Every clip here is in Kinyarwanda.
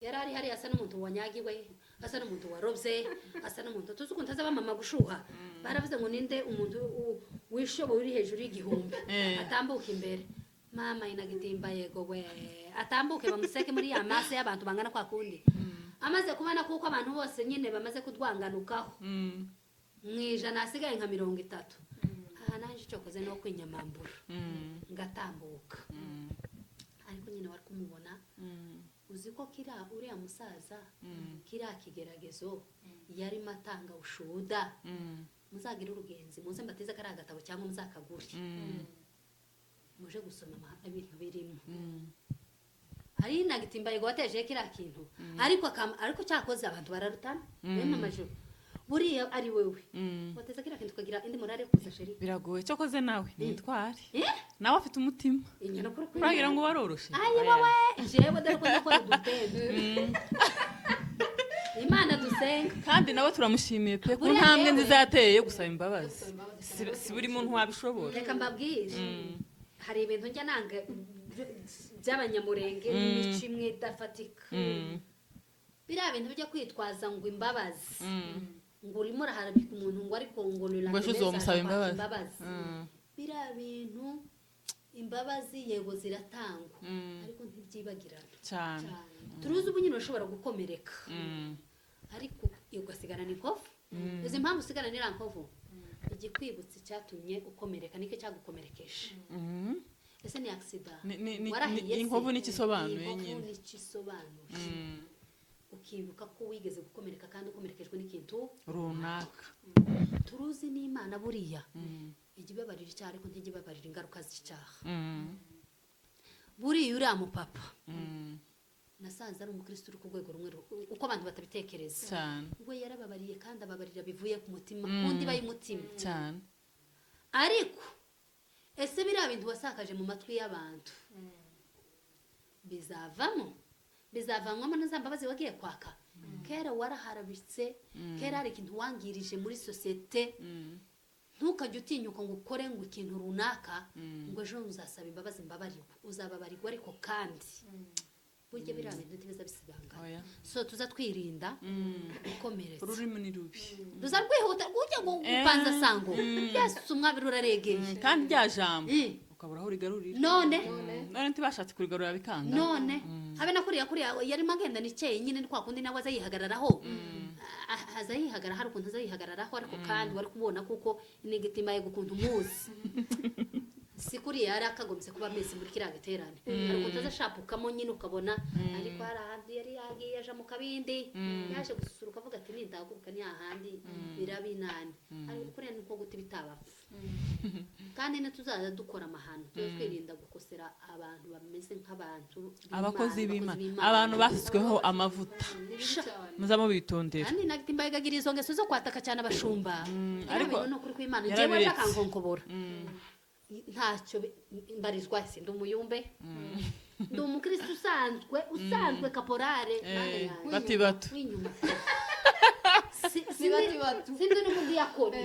yarari hari asa n'umuntu wanyagiwe asa n'umuntu warobye asa n'umuntu tuzi ukuntu azaba mama gushuha baravuze ngo ninde umuntu wishobo uri hejuru y'igihumbi atambuka imbere mama inagitimba yego we atambuke bamuseke muri ya masse y'abantu bangana kwa kundi amaze kubana kuko abantu bose nyine bamaze kudwanganukaho mwijana asigaye nka 30 nanje cyokoze no kwinyamambura ngatambuka ariko nyine wari kumubona uziko kira uriya musaza kira kigeragezo yari matanga ushuda muzagira urugenzi muze mbatiza kari agatabo cyangwa muzakaguri muje gusoma ibintu birimo ari nagitimba yego wateje kira kintu ariko cyakoze abantu bararutana bene amajuru buriya ari wewe wateza kira kintu tukagira indi morale kuza sheri biragoye cyokoze nawe nitware nawe afite umutima inyana kuri kuragira ngo waroroshe ayi wowe jewe dore ko nakora dutende Imana dusenga kandi nawe turamushimiye pe ko ntambwe nziza yateye yo gusaba imbabazi si buri muntu wabishobora reka mbabwire hari ibintu njya nanga by'abanyamurenge n'imico imwe idafatika biriya bintu bijya kwitwaza ngo imbabazi ngo urimo uraharabika umuntu ngo ariko ngo uzomusaba imbabazi biriya bintu imbabazi yego ziratangwa ariko ntibyibagirana cyane turuzi ubu nyine urashobora gukomereka ariko ugasigana n'inkovu izi mpamvu usigana n'irankovu igikwibutsi cyatumye ukomereka niko cyagukomerekeje ese ni accident inkovu n'ikisobanuye nyine n'ikisobanuye ukibuka ko wigeze gukomereka kandi ukomerekejwe n'ikintu runaka turuzi n'Imana buriya igibabarira icyaha ariko ntigibabarira ingaruka z'icyaha buriya uriya mupapa nasanze ari umukristo uri ku rwego rumwe uko abantu batabitekereza cyane we yarababariye kandi ababarira bivuye ku mutima kundi bayumutima cyane ariko ese biriya bintu wasakaje mu matwi y'abantu bizavanwamo n'izambabazi wagiye kwaka kera waraharabitse kera hari ikintu wangirije muri societe ntukajye utinyuka ngo ukore ngo ikintu runaka ngo ejo uzasaba imbabazi mbabarirwa uzababarirwa ariko kandi burya biriya bintu ntibiza bisibanga so tuza twirinda gukomeretsa ururimi ni rubi tuza rwihuta ujya ngo upanza sango yesu umwabiri uraregeye kandi rya jambo ukabura aho rigarurira none ntibashatse kurigarura bikanga none habe nakuriya yari magenda nikeye nyine kwa kundi nawe azayihagararaho azayihagarara hari ukuntu azayihagararaho ariko kandi wari kubona kuko inegitima ye gukuntu umuzi sikuri yari akagomse kuba mesi muri kiriya giterane ariko utazashapukamo nyine ukabona ariko hari ahandi yari yagiye aja mu kabindi yaje gususuruka avuga ati nindaguruka ni ahandi birabinani ariko kuriya ni nko guta bitabapfa kandi tuzaza dukora amahano twirinda gukosera abantu bameze nk'abantu abakozi b'Imana abantu basizweho amavuta muzamo bitondera kandi nagitimba igagira izo ngeso zo kwataka cyane abashumba ariko no kuri kw'Imana ngewe akankonkobora ntacyo mbarizwa se ndi umuyumbe ndi umukristo usanzwe kaporare batibatu winyuma sindi n'ubundi yakora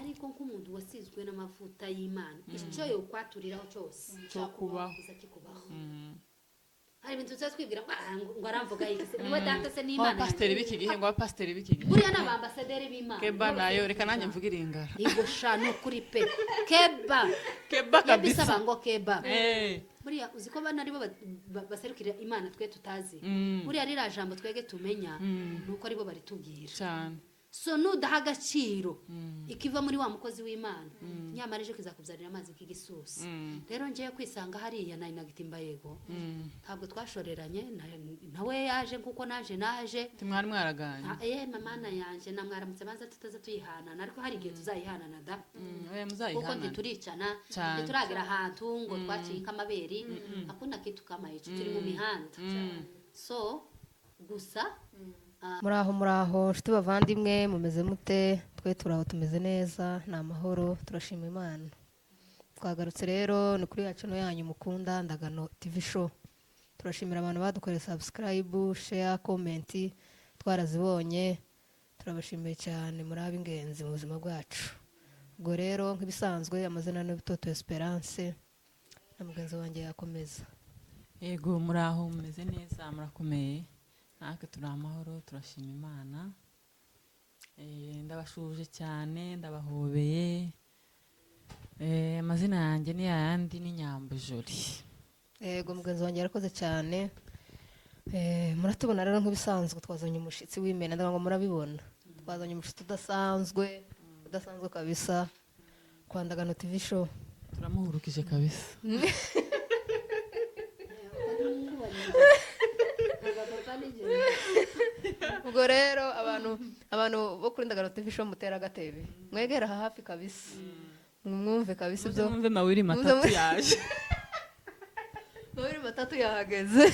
ariko nk'umuntu wasizwe n'amavuta y'Imana icyo yo kwaturiraho cyose cyo kubaho hari ibintu tuza twibwira ngo aramvuga yigise niwe data se n'Imana pasiteri b'iki gihe ngo abapasiteri b'iki gihe buriya n'abambasaderi b'Imana keba nayo reka nanjye mvuga iringara igosha no kuri pe keba kabisa bango keba buriya uziko bana aribo baserukira Imana twe tutazi buriya rira jambo twege tumenya nuko aribo baritubwira cyane so nudaha agaciro ikiva muri wa mukozi w'Imana nyamara ejo kizakubyarira amazi k'igisusi rero ngiye kwisanga hariya na inagitimba yego ntabwo twashoreranye nawe yaje kuko naje timwari mwaraganye mama yanje namwaramutse banza tutaza tuyihanana ariko hari igihe tuzayihanana da muzayihanana kuko ntituricana ntituragira ahantu ngo twaciye amaberi akunda kitu kama ico turi mu mihanda so gusa muraho nshuti bavandimwe mumeze mute twe turaho tumeze neza ni amahoro turashima Imana twagarutse rero ni kuri yacu no yanyu mukunda Ndagano TV show turashimira abantu badukoreye subscribe share comment twarazibonye turabashimiye cyane muri ab'ingenzi mu buzima bwacu ubwo rero nk'ibisanzwe amazina no Bitoto Esperance na mugenzi wanjye yakomeza Yego muraho mumeze neza murakomeye natwe turi amahoro turashima Imana. Ndabashuje cyane ndabahobeye. Amazina yanjye ni yandi ni Nyambujori. yego mugenzi wanjye yarakoze cyane. Muratubona rero nk'ibisanzwe twazanye umushitsi w'imena ndagira ngo murabibona. Twazanye umushitsi udasanzwe kabisa kwa Ndagano TV show. Turamuhurukije kabisa. Ubwo rero abantu bo kuri Ndagano TV show mutera agatebe mwegera aha hafi kabisa mwumve kabisa ibyo Mwumve mawiri matatu yaje. mawiri matatu yahageze.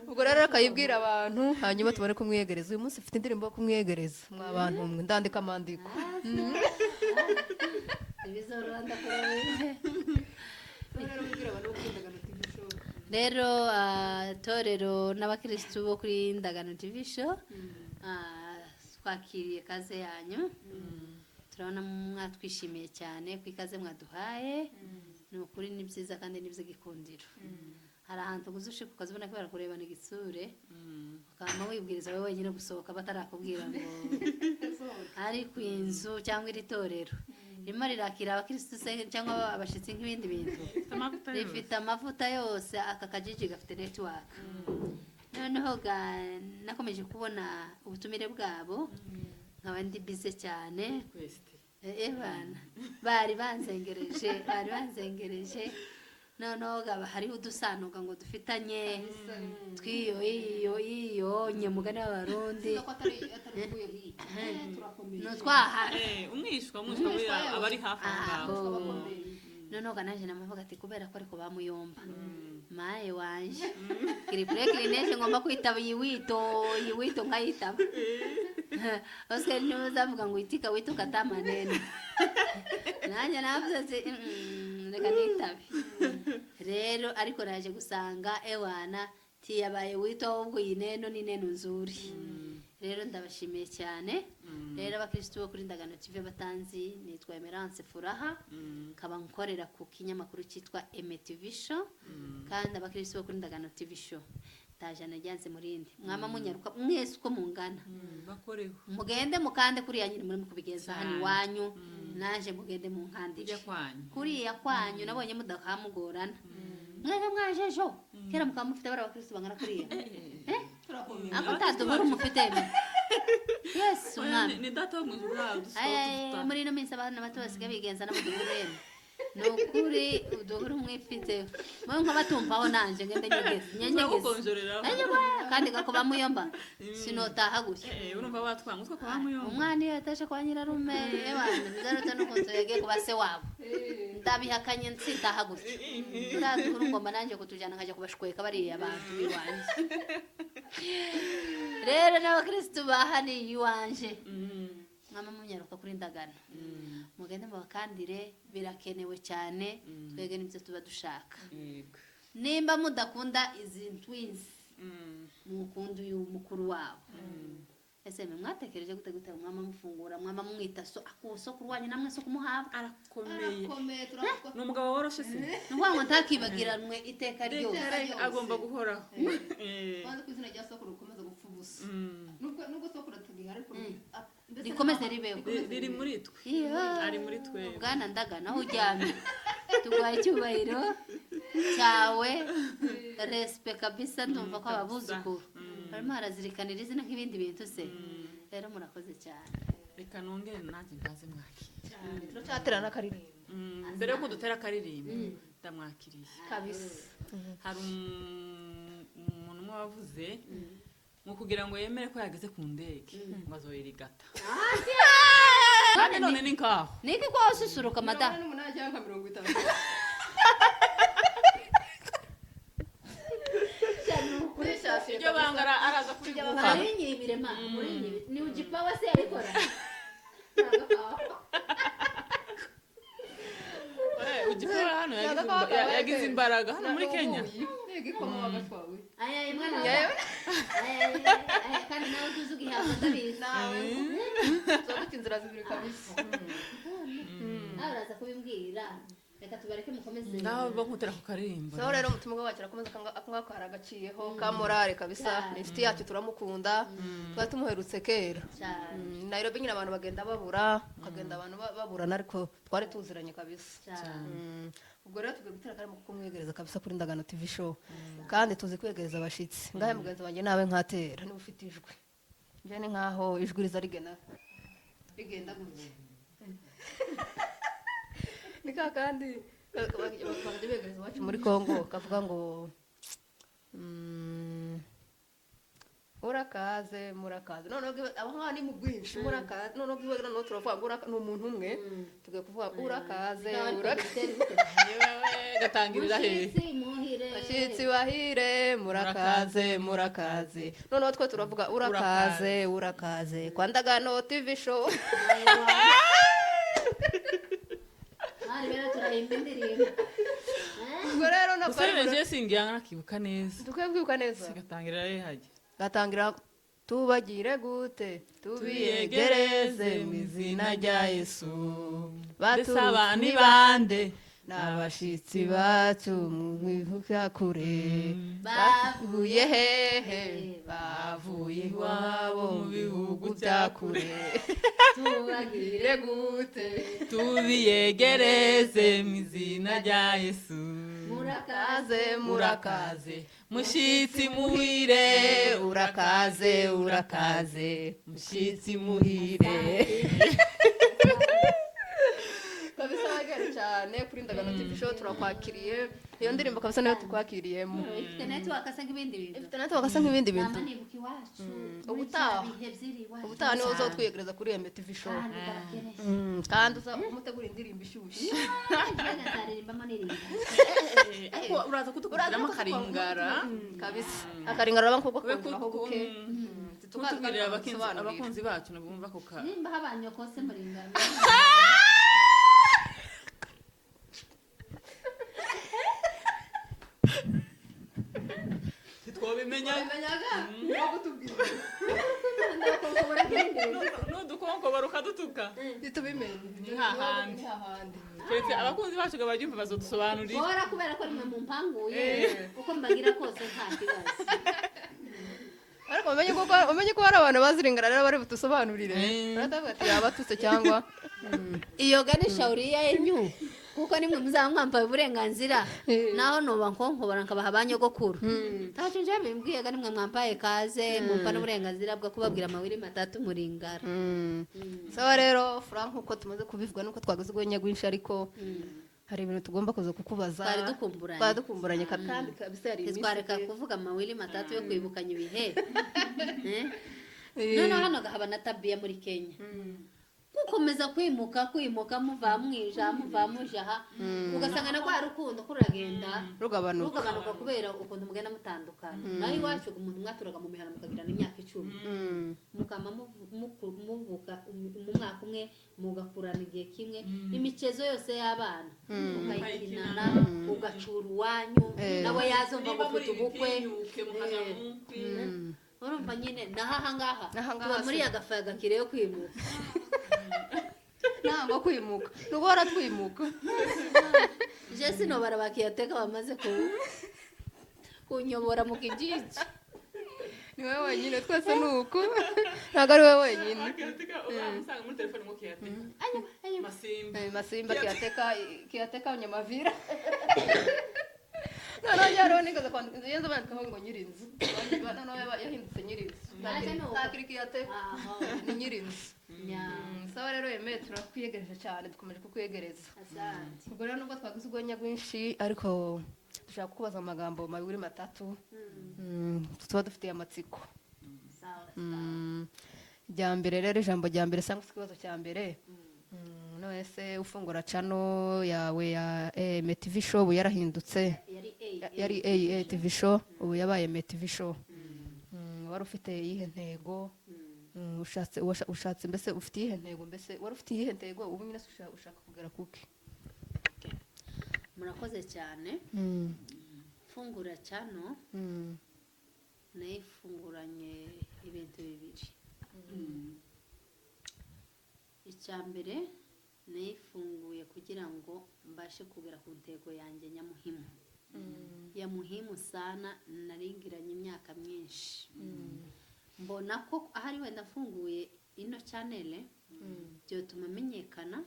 Ubwo rero akayibwira abantu hanyuma tubone kumwiyegereza. Uyu munsi ufite indirimbo yo kumwiyegereza mwa bantu mwe ndandika amandiko. Rero torero n'abakristu bo kuri Ndagano TV show twakiriye kaze yanyu. Turabona mwatwishimiye cyane ku ikaze mwaduhaye. Ni ukuri ni byiza kandi ni by'igikundiro. Hari ahantu guzushika ukazibona ko barakurebana igitsure ukama wibwiriza wowe wenyine gusohoka batarakubwira ngo ari ku inzu cyangwa iri torero rimwe rirakira abakristo cyangwa abashitsi nk'ibindi bintu rifite amavuta yose aka kajiji gafite network. Noneho nakomeje kubona ubutumire bwabo nkaba ndi bize cyane. Ebana bari banzengereje noneho hariho udusanuka ngo dufitanye twiyo nyemugani w'abarundi nutwaha umwishwa abari hafi aho. noneho naje namavuga ati kubera ko ariko bamuyomba maye wanje kiri prekineje ngomba kwitaba yiwito nkayitaba Oscar ntimuzavuga ngo itika wito katamanene nanjye navuze ati reka nitabe. Rero ariko naje gusanga ewana tiyabaye wito ahubwo yineno ni neno nzuri. Rero ndabashimiye cyane. Rero abakristo bo kuri Ndagano TV batanzi nitwa Emerance Furaha kaba nkorera ku kinyamakuru cyitwa MTV show kandi abakristo bo kuri Ndagano TV show tajana ryanze murindi mwama munyaruka mwese uko mungana bakoreho mugende mukande kuri yanyiri muri kubigeza hani wanyu naje mugende mu nkandije kuriya kwanyu nabonye mudakamugorana mwega mwajejo kera mukamufite bara abakristo bangana kuriya ako tatubura umufite yes umwana ni data wo mu ijuru muri no minsi abana bato basigaye bigenza n'amuduhurene nukuri uduhuru mwifite mwe nkabatumvaho nanje ngende nyegeze kandi gakoba muyomba sinotaha gutya urumva watwanga utwo kwa muyomba umwana iyo yatashe kwa nyirarume ebana bizarota no kunzege kuba se wabo ndabihakanye nsitaha gutya uraduhuru ngomba nanje kutujana nkaje kubashweka bari abantu biwanje. Rero n'abakristo bahani yuwanje mwama munyaruka kuri Ndagano mugende mubakandire birakenewe cyane twege nibyo tuba dushaka. Nimba mudakunda izi twins mukunda uyu mukuru wabo ese mwatekereje gute mwama mufungura mwama mwita akuso kurwanya namwe so kumuhabwa arakomeye n'umugabo woroshe se ngo ntakibagiranwe iteka ryose agomba guhoraho kandi kwizina rya soko rukomeza gupfa ubusa nubwo soko ratugiye ariko rikomeze ribeho riri muri twe ari muri twe Bwana Ndagano aho uryamye tugwaye icyubahiro cyawe respect kabisa ndumva ko ababuzukuru barimo harazirikanira izina nk'ibindi bintu se. Rero murakoze cyane reka nongere nanjye mbaze mwaki turacyaterana akaririmbo mbere yo kudutera akaririmbo ndamwakiriye kabisa. hari umuntu umwe wavuze ngo kugira ngo yemere ko yageze ku ndege ngo azoyirigata kandi none ni nkaho niki kwa ususuruka mada 8 cyangwa 50 iryo bangara araza kuriguha arinyibire ma murinyibire ni ujipawa se arikora ugipawa hano yagize imbaraga hano muri Kenya kandi nawe tuzi ugihabwa ndabizi nawe inzira zibiri kabisa nawe uraza kubimbwira reka tubareke mukomeze naho bankutera ku karirimbo so rero umutima wacu arakomeza akangako karagaciyeho ka morale kabisa ni inshuti yacu turamukunda twari tumuherutse kera Nairobi nyine abantu bagenda babura ukagenda abantu baburana ariko twari tuziranye kabisa ubwo rero tugiye gutera karimo kumwegereza kabisa kuri Ndagano TV show kandi tuzi kwegereza abashitsi ngahe mugenzi wanjye nawe nkatera niba ufite ijwi nje ni nkaho ijwi riza rigenda gutya nika kandi bakanje begereza wacu muri Kongo kavuga ngo urakaze murakaze none abahanga ni mu bwinshi murakaze none gibagera no turavuga ngo ni umuntu umwe tugiye kuvuga urakaze gatangirira he bashitsi bahire murakaze none twe turavuga urakaze kwa Ndagano TV show bera turahimba indirimbo ubwo rero usereje singiye nakibuka neza tukwiye kwibuka neza gatangirira he haje gatangira tubagire gute tubiyegereze mu izina rya Yesu basaba ni bande n'abashitsi bacu mwivuka kure bavuye hehe bavuye iwabo mu bihugu bya kure tubagire gute tubiyegereze mu izina rya Yesu murakaze mushitsi muhire urakaze mushitsi muhire kabisa bagari cyane kuri Ndagano TV show turakwakiriye iyo ndirimbo kabisa nayo tukwakiriyemo ifite network asa nk'ibindi bintu bintu nibuka iwacu ubutaha niwo uzotwiyegereza kuri iyo TV show kandi uza umutegura indirimbo ishyushye azaririmbamo n'irimba ariko uraza kutukuramo akaringara kabisa akaringara abankubwo kubaho buke tukatugirira abakunzi bacu nabumva ko ka nimba habanyokose muringana twobimenyaga no gutubwira nudukonkobora ukadutuka ntitubimenye hahandi keretse abakunzi bacu ngo babyumve bazodusobanurira bora kubera ko rimwe mu mpanguye uko mbagira kose nta kibazo ariko umenye ko hari abantu baziringana rero bari butusobanurire baravuga ati yabatutse cyangwa iyo ganisha uriya yenyu kuko nimwe muzaba mwambaye uburenganzira naho noba nkonkobora nkabaha abanyogokuru tacu nje bimbwiye nimwe mwambaye kaze mumpa n'uburenganzira bwo kubabwira amawiri matatu muringara sawa rero Frank uko tumaze kubivuga nuko twaguze ugwenya gwinshi ariko hari ibintu tugomba kuza kukubaza twari dukumburanye kandi kabisa yari iminsi twareka kuvuga amawiri matatu yo kwibukanya ibihe none hano gahaba na tabia muri Kenya gukomeza kwimuka muva mwija muva mujaha ugasanga na kwa rukundo kuragenda rugabanuka kubera ukuntu mugenda mutandukana naho iwacu umuntu mwaturaga mu mihana mukagirana imyaka 10 mukama muvuka mu mwaka umwe mugakurana igihe kimwe imicezo yose y'abana ukayikinana ugacura uwanyu nawe yazumva gufata ubukwe urumva nyine nahangaha tuba muri agafa gakire yo kwimuka ntabwo kwimuka nubora twimuka je sino barabakiyateka bamaze kunyobora mu kijiji ni wewe wenyine twese nuko ntabwo ari wewe wenyine usanga muri telefone ngo kiyateka masimba kiyateka nyamavira none yaro nikaza kwandika yenzo bandika ngo nyirinzu none yahindutse nyirinzu ntakiri kiyateka ni nyirinzu sawa rero yemeye turakwiyegereje cyane dukomeje kukwegereza ubwo rero nubwo twagize ugwenya gwinshi ariko dushaka kukubaza amagambo mabiri matatu tuba dufitiye amatsiko rya mbere rero ijambo rya mbere cyangwa se ikibazo cya mbere none se ufungura channel yawe ya TV show ubu yarahindutse yari TV show ubu yabaye TV show wari ufite iyihe ntego ushatse mbese ufite iyihe ntego mbese wari ufite iyihe ntego ubu nyine ushaka kugera kuki murakoze cyane fungura channel nayifunguranye ibintu bibiri icyambere nayifunguye kugira ngo mbashe kugera ku ntego yanjye nyamuhimu ya muhimu sana naringiranye imyaka myinshi mbona ko ahari wenda mfunguye ino channel byotuma menyekana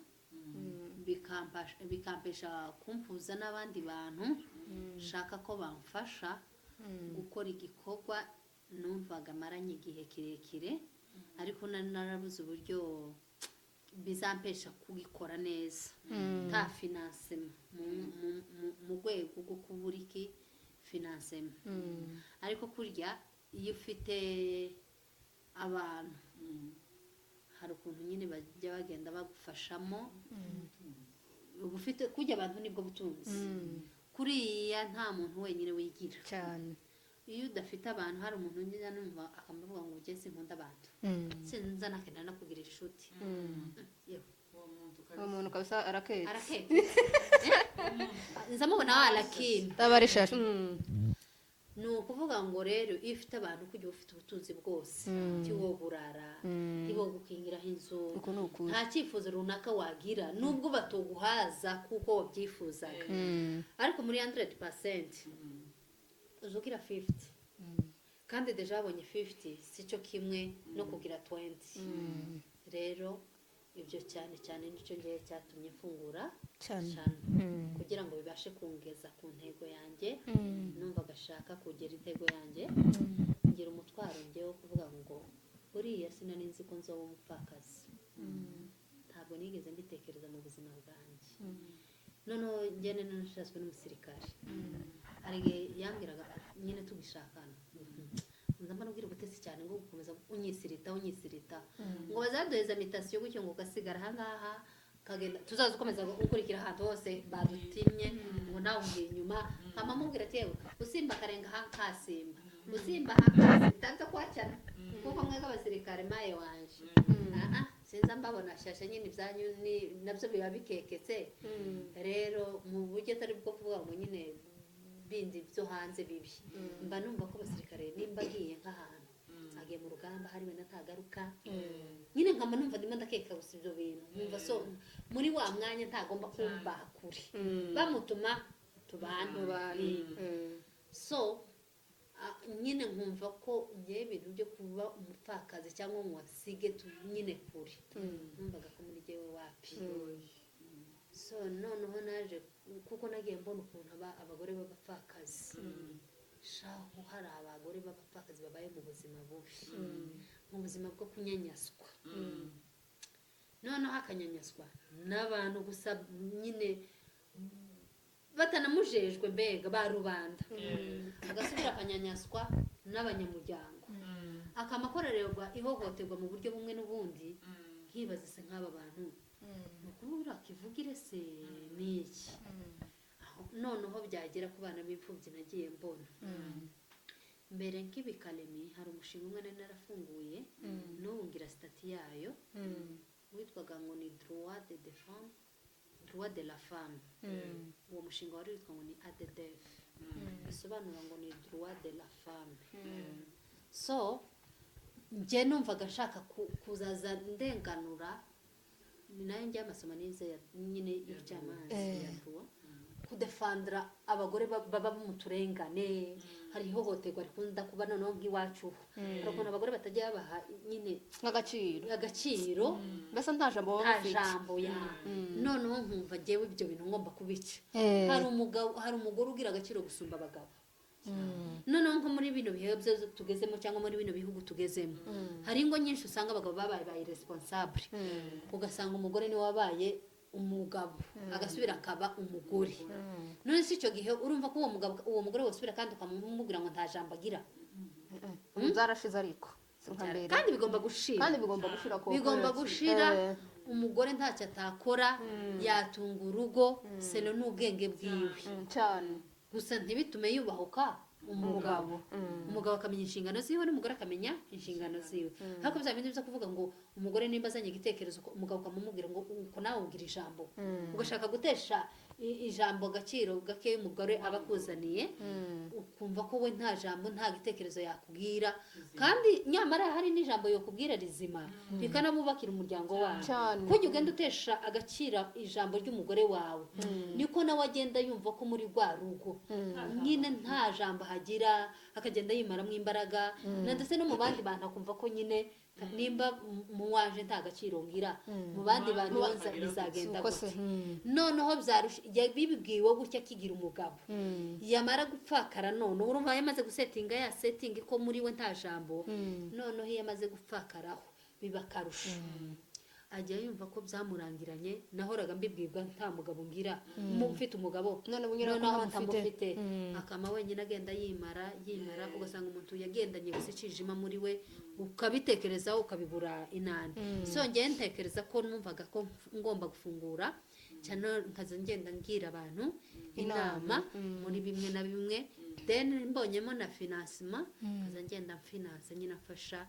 bikampesha kumpuza n'abandi bantu shaka ko bamfasha gukora igikorwa numvaga maranye igihe kirekire ariko narabuze uburyo bizampesha kugikora neza ta financement mu rwego rwo kuburiki financement ariko kurya iyo ufite abantu hari ukuntu nyine bajya bagenda bagufashamo uba ufite kujya abantu nibwo butunzi kuriya nta muntu wenyine wigira cyane iyo udafite abantu hari umuntu njya numva akamuvuga ngo ugeze sinkunda abantu sinza nakenda no kugira inshuti uwo muntu kabisa araketse nzamubona arakina tabarishaje ni ukuvuga ngo rero iyo ufite abantu kujya ufite ubutunzi bwose tiwo burara tiwo gukingiraho inzu nta cyifuzo runaka wagira nubwo batoguhaza kuko wabyifuzaga ariko muri 100% uzugira 50 kandi deja abonye 50 sico kimwe no kugira 20 rero ibyo cyane cyane nicyo ngiye cyatumye mfungura cyane kugira ngo bibashe kungeza ku ntego yanjye numva gashaka kugera intego yanjye ngira umutwaro ngewe kuvuga ngo buriya sinari nzi ko nzoba umupfakazi ntabwo nigeze mbitekereza mu buzima bwanjye noneho ngene nanashazwe n'umusirikare hari yambwiraga nyine tugishakana ndamba nubwira gutesi cyane ngo gukomeza unyisirita ngo bazaduheza mitasiyo gutyo ngo gasigara hangaha kagenda tuzaza ukomeza gukurikira ahantu hose badutimye ngo nawe ngiye inyuma mama mubwira ati yewe usimba karenga hankasimba usimba hankasimba tanza kwacana kuko mwega abasirikare maye wanje sinza mbabona shasha nyine ibyanyu nabyo biba bikeketse rero mu buryo atari bwo kuvuga ngo nyine bindi byo hanze bibi mba numva ko abasirikare nimba agiye nk'ahantu agiye mu rugamba hari wenda ntagaruka nyine nkama numva ndimo ndakeka gusa ibyo bintu numva so muri wa mwanya ntagomba kumba kuri bamutuma tubantu so nyine nkumva ko ngiye ibintu byo kuba umupfakazi cyangwa ngo wasige nyine kuri numvaga ko muri jewe wapi so noneho naje kuko nagiye mbona ukuntu abagore b'abapfakazi shaho hari abagore b'abapfakazi babaye mu buzima bubi mu buzima bwo kunyanyaswa noneho akanyanyaswa n'abantu gusa nyine batanamujejwe mbega ba rubanda agasubira akanyanyaswa n'abanyamuryango akamakorererwa ihohoterwa mu buryo bumwe n'ubundi nkibaza se nk'aba bantu nukubura kivugire se niki noneho byagera ku bana b'imfubyi nagiye mbona mbere nk'ibikalemi hari umushinga umwe nari narafunguye n'ubu ngira stati yayo witwaga ngo ni droit de la femme uwo mushinga wari witwa ngo ni ADDF bisobanura ngo ni droit de la femme so nje numvaga nshaka kuzaza ndenganura ni nayo njye amasomo nize nyine y'icyamanzi ya droit kudefandra abagore baba mu turengane hari ihohoterwa rikunda kuba noneho nk'iwacu ariko abagore batajya babaha nyine agaciro mbese nta jambo ya noneho nkumva jewe ibyo bintu ngomba kubica hari umugore ugira agaciro gusumba abagabo noneho nko muri bino bihe byo tugezemo cyangwa muri bino bihugu tugezemo hari ingo nyinshi usanga abagabo babaye responsable ugasanga umugore ni wabaye umugabo agasubira akaba umugore none si cyo gihe urumva ko uwo mugore wasubira kandi ukamubwira ngo nta jambo agira zarashize ariko kandi bigomba gushira umugore ntacyo atakora yatunga urugo seno n'ubwenge bwiwe cyane gusa ntibitume yubahuka umugabo akamenya inshingano ziwe n'umugore akamenya inshingano ziwe ariko bya bindi byo kuvuga ngo umugore nimba azanye igitekerezo umugabo akamumubwira ngo uko nawe ugira ijambo ugashaka gutesha ijambo gaciro gake umugore aba akuzaniye ukumva ko we nta jambo nta gitekerezo yakubwira kandi nyamara hari n'ijambo yakubwira rizima rikanamubakira umuryango wawe kujya ugenda utesha agaciro ijambo ry'umugore wawe niko nawe agenda yumva ko muri rwa rugo nyine nta jambo hagira akagenda yimaramo imbaraga ndetse no mu bandi bantu akumva ko nyine nimba mu waje nta gaciro ngira mu bandi bantu bizagenda gute noneho bibibwiwe gutya akigira umugabo yamara gupfakara none urumva yamaze gusetinga ya setting ko muri we nta jambo noneho yamaze gupfakaraho biba karusho ajya yumva ko byamurangiranye nahoraga mbibwirwa nta mugabo ngira mufite umugabo noneho atamufite akama wenyine agenda yimara ugasanga umuntu yagendanye gusa icijima muri we ukabitekerezaho ukabibura inani so ngiye ntekereza ko numvaga ko ngomba gufungura cyane nkaza ngenda ngira abantu inama muri bimwe na bimwe then mbonyemo na financement nkaza ngenda finance nyine afasha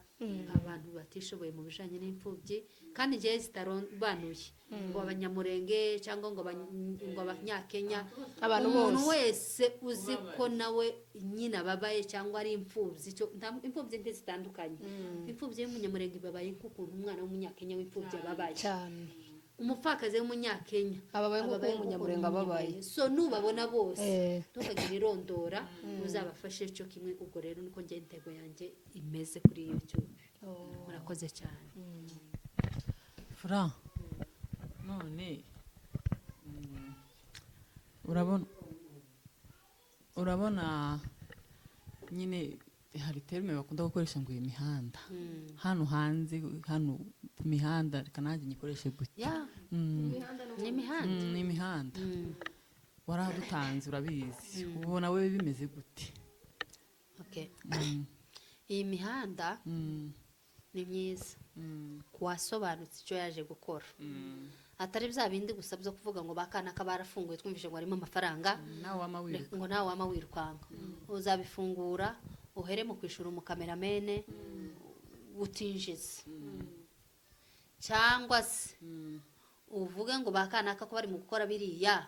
abantu batishoboye mu bijanye n'imfubyi kandi ngiye zitarobanuye ngo abanyamurenge cyangwa ngo abanyakenya abantu bose wese uzi ko nawe nyine ababaye cyangwa ari imfubyi imfubyi ntizitandukanye imfubyi y'umunyamurenge babaye nk'ukuntu umwana w'umunyakenya w'imfubyi ababaye cyane umupfakazi w'umunyakenya ababaye nk'uko umunyamurenge ababaye so nubabona bose tukagira irondora uzabafashe cyo kimwe ubwo rero niko ngiye intego yanjye imeze kuri YouTube murakoze cyane Fra none urabona nyine hari terme bakunda gukoresha ngo imihanda hano hanze hano ku mihanda reka nanjye nyikoreshe gutya ni imihanda waradutanze urabizi ubona we bimeze gute iyi mihanda ni myiza kuwasobanutse icyo yaje gukora atari bya bindi gusa byo kuvuga ngo bakana ka barafunguye twumvise ngo harimo amafaranga ngo nawe wama wirukanga uzabifungura uhere mu kwishura umukameramene utinjiza cyangwa se uvuge ngo bakana ko bari mu gukora biriya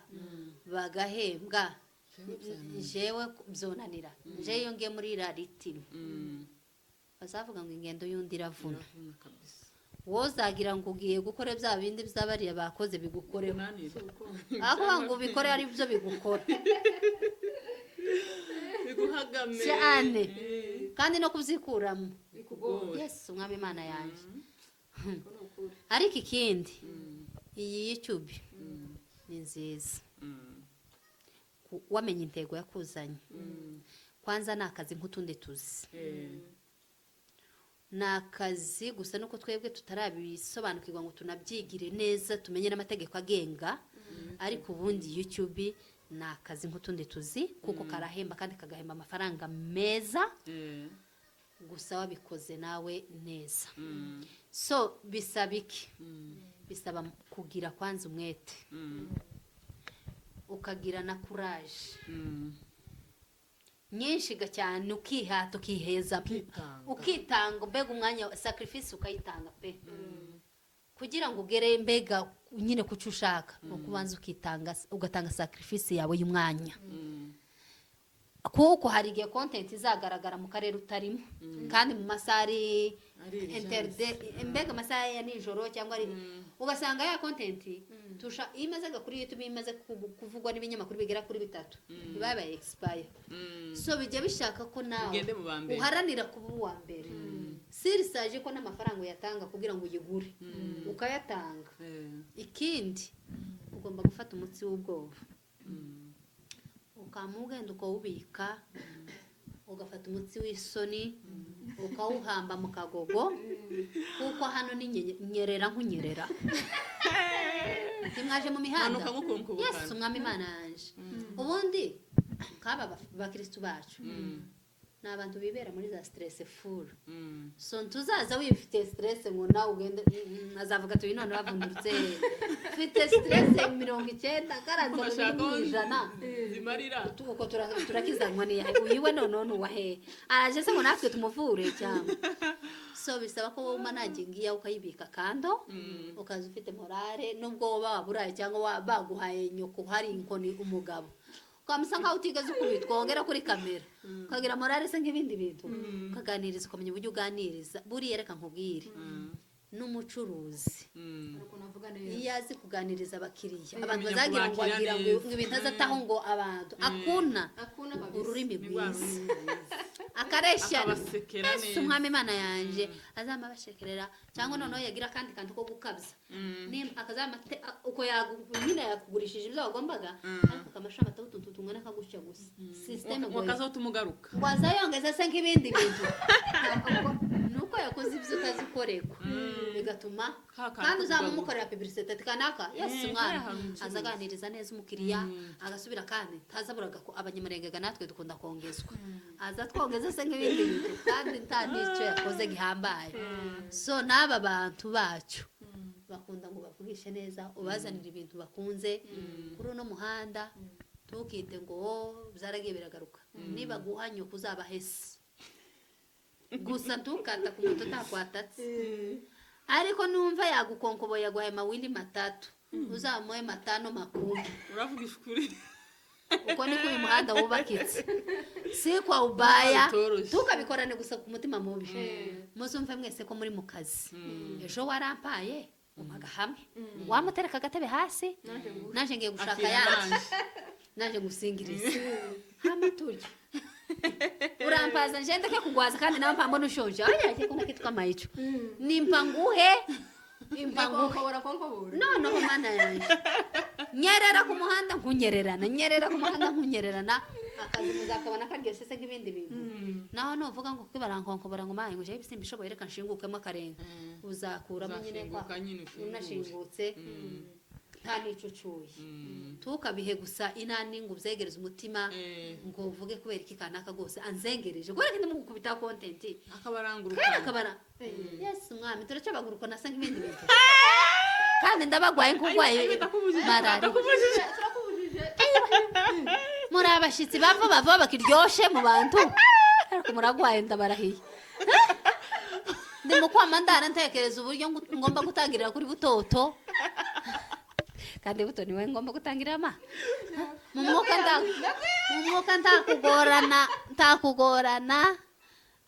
bagahembwa jewe byonanira je iyo ngiye muri rariti bazavuga ngo ingendo y'undi iravuna wozagira ngo ugiye gukora bya bindi by'abariya bakoze bigukoreho aho ngo ubikore ari byo bigukora biguhagame cyane kandi no kubyikuramo yes umwami Imana yanjye ariko ikindi iyi YouTube ni nziza wamenye intego yakuzanye kwanza ni akazi nk'utundi tuzi ni akazi gusa nuko twebwe tutarabisobanukirwa ngo tunabyigire neza tumenye n'amategeko agenga ariko ubundi YouTube ni akazi nk'utundi tuzi kuko karahemba kandi kagahemba amafaranga meza gusa wabikoze nawe neza so bisaba iki bisaba kugira kwanza umwete ukagira na courage nyinshi cyane ukihata ukiheza ukitanga mbega umwanya sacrifice ukayitanga pe kugira ngo ugere mbega nyine kuco ushaka ukubanza ukitanga ugatanga sacrifice yawe y'umwanya kuko hari igihe content izagaragara mu karere utarimo kandi mu masari mbega amasaha ya nijoro cyangwa ari ugasanga ya content imaze kuri YouTube imaze kuvugwa n'ibinyamakuru bigera kuri 3 bibaye expire so bijya bishaka ko nawe uharanira kuba uwa mbere sirisaje ko n'amafaranga uyatanga kugira ngo uyigure ukayatanga ikindi ugomba gufata umutsi w'ubwoba ukamugenda ukawubika ugafata umutsi w'isoni ukawuhamba mu kagogo kuko hano ni nyerera nk'unyerera mwaje mu mihanda yes umwami Imana yanje ubundi kaba bakristo bacu ni abantu bibera muri za stress full so ntuzaza wifite stress ngo nawe ugende azavuga ati none bavundurutse ufite stress 90 karanze mu ijana zimarira uko turakizanwa ni uyiwe none wahe araje se ngo natwe tumuvure cyangwa so bisaba ko wowe manage ngiya ukayibika kando ukaza ufite morale nubwo woba waburaye cyangwa baguhaye nyoko hari inkoni umugabo ukamusanga utigeze ukubitwa wongera kuri kamera ukagira morale se nk'ibindi bintu ukaganiriza ukamenya uburyo uganiriza buriya reka nkubwire n'umucuruzi iyo azi kuganiriza abakiriya abantu bazagira ngo agira ngo ibintu azataho ngo abantu akuna ururimi rwiza akareshya ese umwami Imana yanje azama bashekerera cyangwa noneho yagira kandi kantu ko gukabza akazama uko nyine yakugurishije ibyo wagombaga ariko kamasha amata utuntu tungana kagusha gusa system ngo akazotumugaruka wazayongeza se nk'ibindi bintu nuko yakoze ibyo utazikorerwa bigatuma kandi uzamumukorera publicité kanaka yes mwana azaganiriza neza umukiriya agasubira kandi tazaburaga ko abanyamurengega natwe dukunda kongezwa aza twongeza se nk'ibindi bintu kandi ntanico yakoze gihambaye so n'aba bantu bacu bakunda ngo bavugishe neza ubazanira ibintu bakunze kuri uno muhanda tukite ngo byaragiye biragaruka niba guhanyo kuzaba hesi gusa ntukata ku moto takwatatse ariko numva yagukonkoboye yaguhaye mawindi 3 uzamuye 5 makumi uravugisha ukuri uko niko uyu muhanda wubakitse si kwa ubaya tukabikorane gusa ku mutima mubi muzumve mwese ko muri mu kazi ejo warampaye umaga hamwe wamutereka agatebe hasi naje ngiye gushaka yanjye naje gusingiriza hama turya urampaza njende ke kugwaza kandi nawe mpambo nushonje ayaje ko nakitwa mayico nimpa nguhe imbangukobora konkobora no mana yanjye nyerera ku muhanda nkunyererana akazi muzakabona karyoshye se nk'ibindi bintu naho novuga ngo kwibarankonkobora ngo maye ngo je bisimba ishoboye reka nshingukemo akarenga uzakuramo nyine kwa unashingutse nta nicucuye tukabihe gusa inani ngo ubyegereze umutima ngo uvuge kubera iki kanaka gose anzengereje gore kindi mu gukubita content akabarangura yes mwami turacabaguruko nasa nk'ibindi bintu kandi ndabagwaye nkugwaye marari muri abashitsi bava bakiryoshe mu bantu ariko muragwaye ndabarahiye ndi mu kwamandana ntekereza uburyo ngomba gutangirira kuri butoto kandi buto niwe ngomba gutangira mu mwuka ntakugorana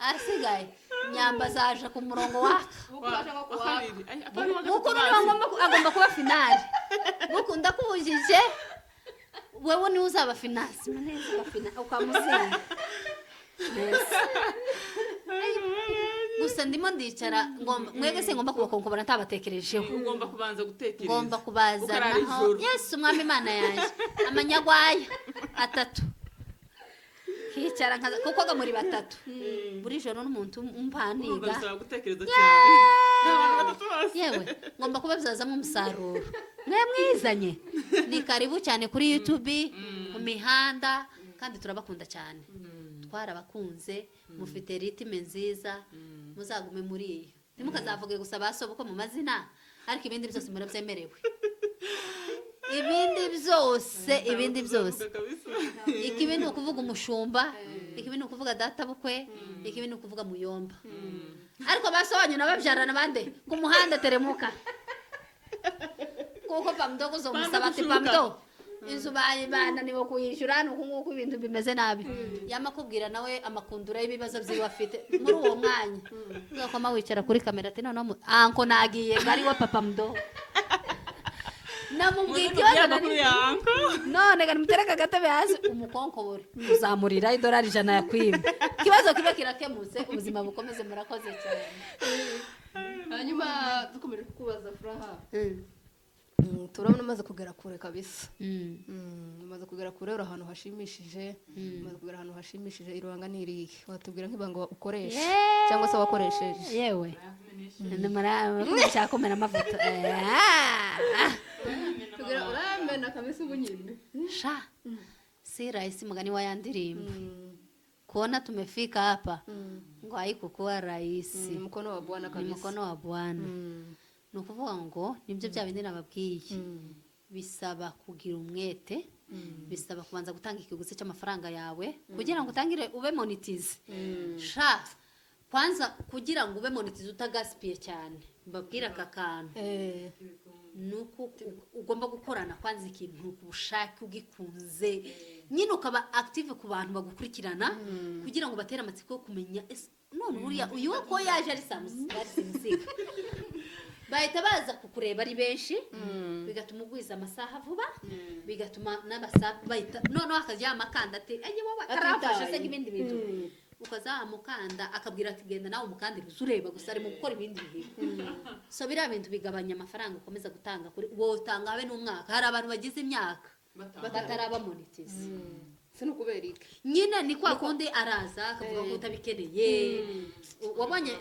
asigaye nyamba zaje ku murongo waka agomba kuba finali mukunda kubujije wewe ni uzaba finali ukamuzinga gusa ndimo ndicara mwege se ngomba kubakonkobora ntabatekerejeho ugomba kubanza gutekereza ngomba kubazanaho yes umwami Imana yanjye amanyagwaya 3 hicara nkaza kuko ga muri 3 buri joro n'umuntu umpaniga ngomba gutekereza cyane yewe ngomba kubabyazamo umusaruro mwizanye ni karibu cyane kuri YouTube mu mihanda kandi turabakunda cyane twarabakunze mufite ritime nziza muzagume muri iyo ntimukazavuge gusa basobo ko mu mazina ariko ibindi byose murabyemerewe ibindi byose ikibi ni ukuvuga umushumba ikibi ni ukuvuga data bukwe ikibi ni ukuvuga muyomba ariko basobanyu nababyarana bande ku muhanda teremuka kuko pamdo kuzo musaba ati pamdo inzu bananiwe kuyishyura nuko nguko ibintu bimeze nabi yamakubwira nawe amakundura y'ibibazo byiwe afite muri uwo mwanya uzakoma wicara kuri kamera ati none anko nagiye ngari wa papa mdo namubwiye ikibazo none gani mutereka gatebe hasi umukonkobore uzamurira $100 yakwimye ikibazo kibe kirakemutse ubuzima bukomeze murakoze cyane hanyuma dukomeje kukubaza Furaha turabona umaze kugera kure kabisa umaze kugera kure uri ahantu hashimishije umaze kugera ahantu hashimishije irwanga niriye watubwira nk'ibanga ukoresha cyangwa se wakoresheje yewe ndamara kumera amavuta tugera uramena kabisa ubunyine sha si rahisi mugani wa yandirimbo kuona tumefika hapa ngo haikukuwa rahisi. Mkono wa Bwana Ni kabisa. mkono wa Bwana. Ni ukuvuga ngo nibyo bya bindi nababwiye. Bisaba kugira umwete, bisaba kubanza gutanga ikiguzi cy'amafaranga yawe kugira ngo utangire ube monetize. Sha kwanza kugira ngo ube monetize utagaspiye cyane. Mbabwira aka kantu. Nuko ugomba gukorana kwanza ikintu kubushake ugikunze. Nyine ukaba active ku bantu bagukurikirana kugira ngo batere amatsiko yo kumenya none uriya uyu ko yaje ari samusiga. Bahita baza kukureba ari benshi bigatuma ugwiza amasaha vuba bigatuma n'abasaha bahita none akaryama kanda ati aye wowe karafasha se ibindi bintu ukazamukanda akabwira ati genda nawe umukandira uzureba gusa ari mu gukora ibindi bintu. So biriya bintu bigabanya amafaranga ukomeza gutanga kuri wotanga habe n'umwaka. Hari abantu bagize imyaka bataraba monetize. Sino kubera iki Nyine ni kwa kundi araza akavuga ngo utabikeneye. Wabonye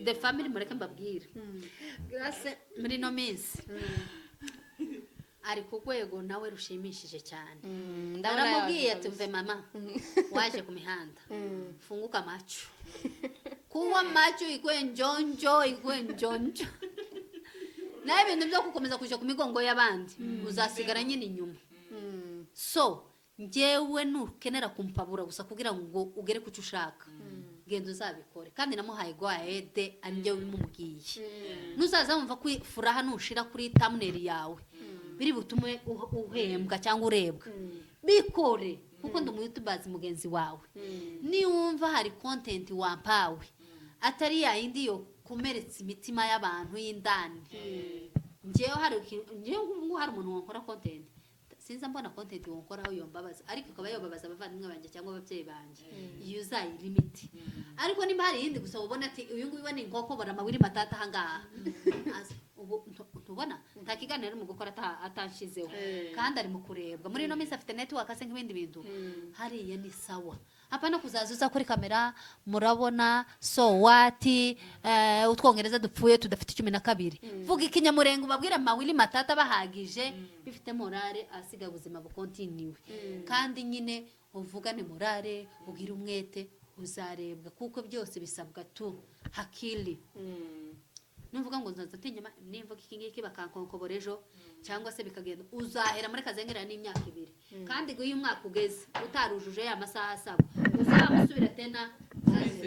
the family mureke mbabwira. Grace muri no minsi ari ku rwego nawe rushimishije cyane. Ndaramubwiye ati mve mama waje ku mihanda funguka macho kuwa macho ikwe njonjo naye ibintu byo gukomeza kuja ku migongo y'abandi uzasigara nyine inyuma. So njyewe nukenera kumpabura gusa kugira ngo ugere ku cyo ushaka genda uzabikore kandi namuhaye go ahead ari njye bimubwiye. Nuzaza wumva ko furaha nushira kuri thumbnail yawe biri butume uhembwa cyangwa urebwa bikore kuko ndi mu YouTubers mugenzi wawe. Ni wumva hari content wampawe atari ya indi yo kumeretsa imitima y'abantu y'indani. Njyewe hari umuntu wakora content sinza mbona content wonkora aho yombabaza ariko akaba yobabaza abavandimwe banje cyangwa ababyeyi banje iyo uzayi limit. Ariko nimba hari yindi gusa ubona ati uyu nguyu ni ngoko bora mawiri matata hangaha ubu tubona ntakiganira mu gukora atanshizeho kandi ari mu kurebwa muri no minsi afite network ase nk'ibindi bintu hariya ni sawa. Hapana kuzazuza kuri kamera murabona so wati utwongereza dupfuye tudafite 12 vuga ikinyamurengo babwira mawili matata bahagije bifite morale asiga ubuzima bukontinue kandi nyine uvugane morale ugira umwete uzarebwa kuko byose bisabwa tu hakili. Numvuga ngo nzaza tinyama nimvuga ikingiki bakankonkobora ejo cyangwa se bikagenda uzahera muri kazengera n'imyaka 2 kandi uyu mwaka ugeze utarujuje ya masaha asaba uzamusubira tena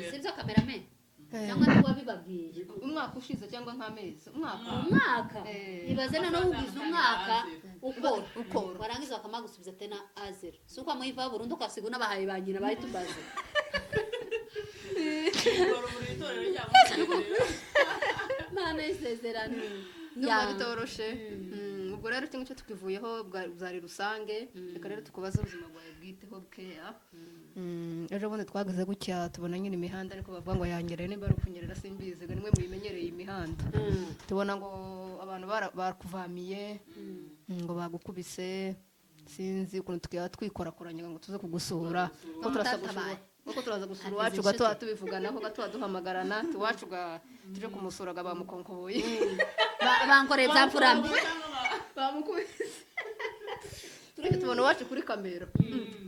sibyo cameraman cyangwa tuwa bibabwiye umwaka ushize cyangwa nk'amezi umwaka ibaze na no ugize umwaka ukora warangiza bakamagusubiza tena azero suko amuyiva burundu kwasiga n'abahaye banyina bari tubaze Mana isezerano ya bitoroshe. Ubwo rero cyangwa cyo tukivuyeho bwari rusange reka rero tukubaza ubuzima bwawe bwiteho bweya. Ejo bundi twagaze gutya tubona nyine imihanda ariko bavuga ngo yangereye nimba ari ukunyerera simbize ngo nimwe muyimenyereye imihanda. Tubona ngo abantu bakuvamiye ngo bagukubise sinzi ukuntu tukiya twikorakoranye ngo tuze kugusura ko turasagusura uko turaza gusura iwacu gato tubivuganaho gato duhamagarana iwacu tuje kumusura bamukonkoboye bankoreye byamfurambi bamukubise tureke tubona iwacu kuri kamera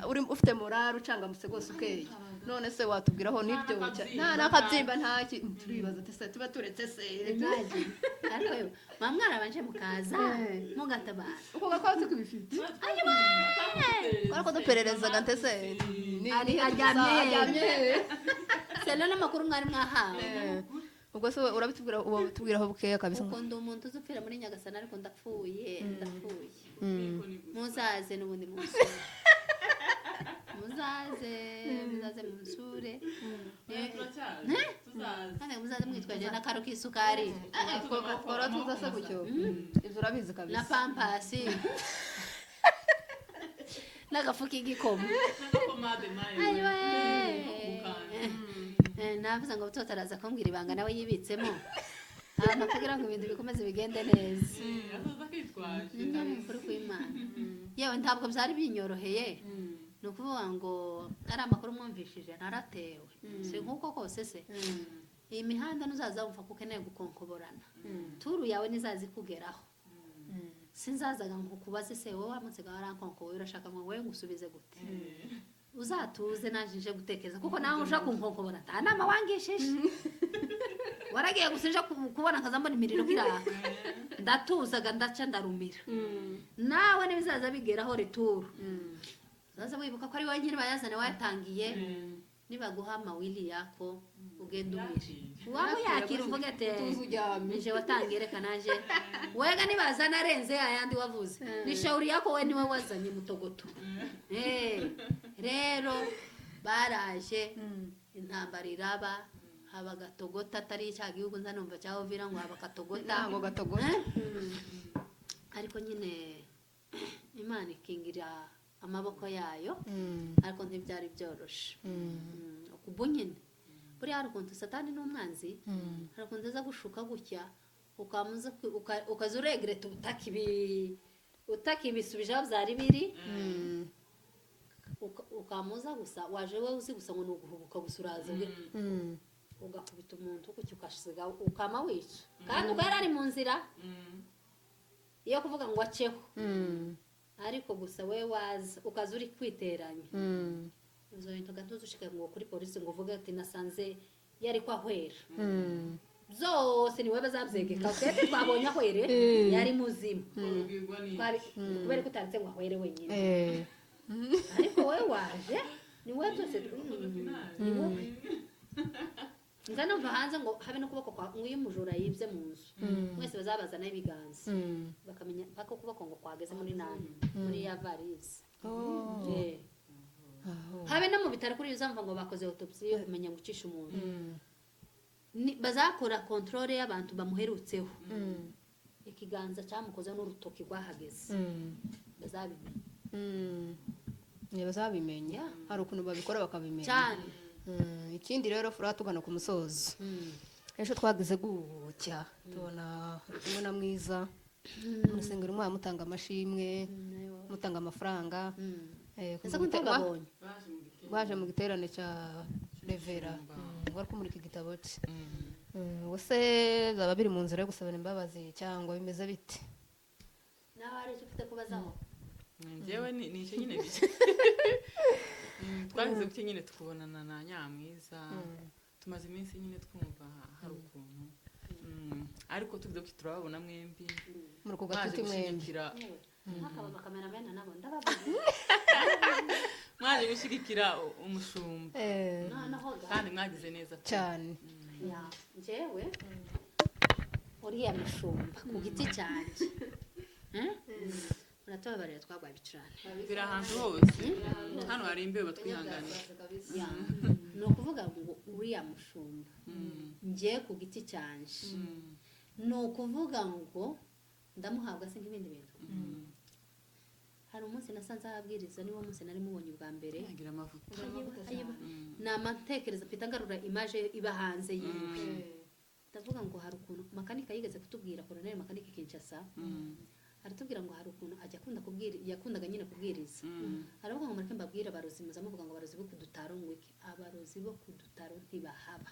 uri ufite morale ucangamutse rwose ukeye none se watubwiraho nibyo nta nakabyimba ntaki turibaza ati se tuba turetse se ariko mamwara banje mukaza mugatabara uko gakwatse kubifite ariko duperereza gantese ari aryamye selo n'amakuru mwari mwahawe ubwo se urabitubwira uwo tubwiraho bukeya kabisa uko ndi umuntu uzupfira muri Nyagasana ariko ndapfuye muzaze n'ubundi munsi muzaze munsure kandi muzaze mwitwaje na karo k'isukari twara tuza se gutyo ibyo urabizi kabisa na pampasi n'agafu k'igikoma navuze ngo tutaraza kumbwira ibanga nawe yibitsemo ahantu kugira ngo ibintu bikomeze bigende neza kuri kw'Imana yewe ntabwo byari binyoroheye ni ukuvuga ngo ari amakuru mwumvishije naratewe si nk'uko kose se iyi mihanda nuzaza wumva ko ukeneye gukonkoborana turu yawe nizazi kugeraho sinzazaga ngo kubaze se wowe wamutsega warankonkoboye urashaka ngo wowe ngusubize gute uzatuze naje nje gutekereza kuko nawe uja kunkonkobora nta nama wangishije waragiye gusa nje kubona nkaza mbona imiriro kiraka ndatuzaga ndaca ndarumira nawe nibizaza bigeraho returu zaza wibuka ko ari wowe nyine bayazane watangiye nibaguha amawili yako ugenda umire waba yakira uvuga ati nije watangiye reka naje wega nibazana arenze ayandi wavuze ni shauri yako we niwe wazanye mutogoto rero baraje intambara iraba haba gatogota atari cya gihugu nza numva cyaho vira ngo haba katogota ngo gatogota ariko nyine Imana ikingira amaboko yayo ariko ntibyari byoroshe ukubu nyine buriya hari ukuntu satani n'umwanzi hari ukuntu aza gushuka gutya ukaza uregreta utakibisubije aho byari biri ukamuza gusa waje wowe uzi gusa ngo ni uguhubuka gusa uraza ugakubita umuntu gutya ukasiga ukama wica kandi ubwo yari ari mu nzira iyo kuvuga ngo aceho ariko gusa we waza ukaza uri kwiteranya izo bintu gatuza ushika ngo kuri polisi ngo uvuge ati nasanze yari kwahwera zose niwe bazabyegeka twese twabonye ahwere yari muzima kubera ko utaritse ngo ahwere wenyine ariko we waje niwe twese nza numva hanze ngo habe no kuboko kwa nk'uyu mujura yibye mu nzu mwese bazabazana ibiganza bakamenya paka kuboko ngo kwageze muri nani muri ya varize habe no mu bitaro kuri uzamva ngo bakoze autopsy yo kumenya gucisha umuntu bazakora controle y'abantu bamuherutseho ikiganza cyamukoze n'urutoki rwahageze bazabimenya hari ukuntu babikora bakabimenya cyane ikindi rero fura tugana ku musozo ejo twagize gutya tubona kumwe na mwiza musengera umwana mutanga amashimwe mutanga amafaranga baje mu giterane cya revera bari kumurika igitabo cye ubuse zaba biri mu nzira yo gusabana imbabazi cyangwa bimeze bite nawe ari icyo ufite kubazaho njyewe ni icyo nyine twagize gutya nyine tukubonana na Nyamwiza tumaze iminsi nyine twumva hari ukuntu ariko tugize ko turababona mwembi muri kugatuti mwembi akaba bakameramena nabo ndabavuga mwaje gushyigikira umushumba kandi mwagize neza cyane njyewe uriya mushumba ku giti cyanjye uratubabarira twagwaye ibicurane biri ahantu hose hano hari imbeho batwihanganiye ni ukuvuga ngo uriya mushumba njye ku giti cyanje ni ukuvuga ngo ndamuhabwa se nk'ibindi bintu hari umunsi nasanze ababwiriza niwo munsi nari mubonye ubwa mbere agira amavuta ni amatekereza mfite ngarura imaje iba hanze yiwe ndavuga ngo hari ukuntu makanika yigeze kutubwira Colonel Makanika Kinshasa aratubwira ngo hari ukuntu ajya akunda kubwira yakundaga nyine kubwiriza aravuga ngo mureke mbabwire abarozi muzamuvuga ngo abarozi bo kudutaro ngwiki abarozi bo kudutaro ntibahaba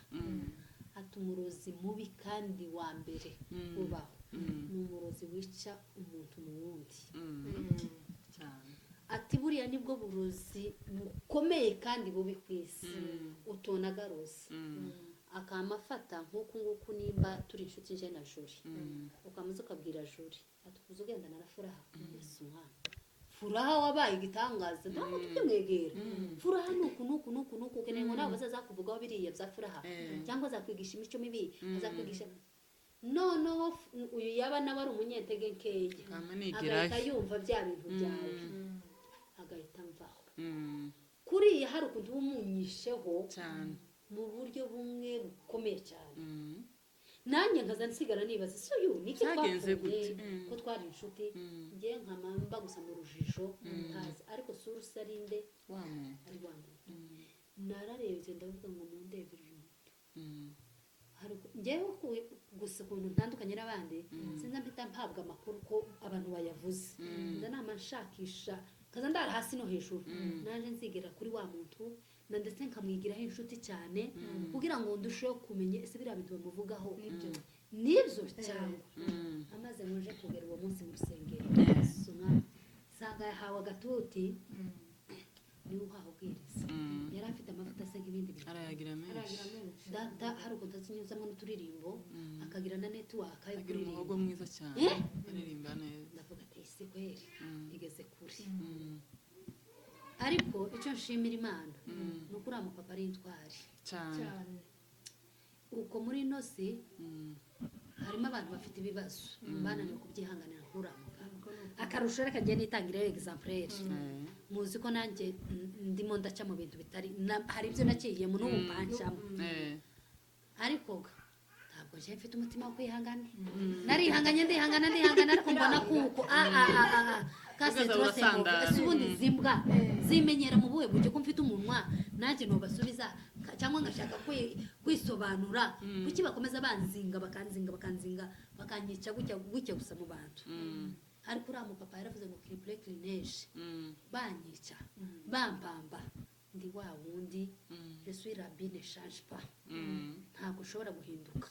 ati umurozi mubi kandi wa mbere ubaho ni umurozi wica umuntu mu wundi ati buriya nibwo burozi bukomeye kandi bubi ku isi utonaga rozi akamafata nk'uku nguku nimba turi inshuti nje na Juri ukamuza ukabwira Juri atukuza ugendana na Furaha Yesu mwana Furaha wabaye igitangaza ntabwo tukimwegera Furaha nuku keneye ngo nawe bazakuvugaho biriya bya Furaha cyangwa zakwigisha imico mibi azakwigisha no uyu yaba nabari umunyentege nkeya agahita yumva bya bintu byawe agahita mvaho kuriya hari ukuntu umunyisheho cyane mu buryo bumwe bukomeye cyane nanjye nkaza nsigara nibaza so uyu niki twagenze ko twari inshuti ngiye nkamamba gusa mu rujijo ntazi ariko suru sarinde ari wangu nararebye ndavuga ngo mu ndebere njyewe gusa ukuntu ntandukanye n'abandi sinza mpita mpabwa amakuru ko abantu bayavuze nza nama nshakisha kaza ndara hasi no hejuru naje nzigera kuri wa muntu na ndetse nkamwigiraho inshuti cyane kugira ngo ndusheho kumenya ese biriya bintu bamuvugaho nibyo cyangwa amaze muje kugera uwo munsi mu rusengero sanga yahawe agatuti niwe uhawe ubwiriza yari afite amavuta asa nk'ibindi bintu arayagira menshi data hari ukuntu azinyuzamo n'uturirimbo akagira na network yo agira umuhogo kuririmba mwiza cyane aririmba neza ndavuga ati isi kweri igeze kure ariko icyo nshimira imana ni uko uriya mupapa ari intwari cyane uko muri ino si harimo abantu bafite ibibazo bananiwe kubyihanganira nk'uriya mugabo akarusho reka njye nitangire exemplaire muzi ko nanjye ndimo ndaca mu bintu bitari hari ibyo nakiyemo n'ubu mbanjamo ariko ntabwo nje mfite umutima wo kwihangana narihanganye ndihangana ariko mbona kuko kase zose ese ubundi zimbwa zimenyera mu buhe buryo ko mfite umunwa nanjye ntubasubiza cyangwa ngashaka kwisobanura kuki bakomeza banzinga bakanyica gutya gusa mu bantu ariko uriya mupapa yaravuze ngo kiripure kirineje banyica bambamba ndi wa wundi jesu rabine change pas ntabwo ushobora guhinduka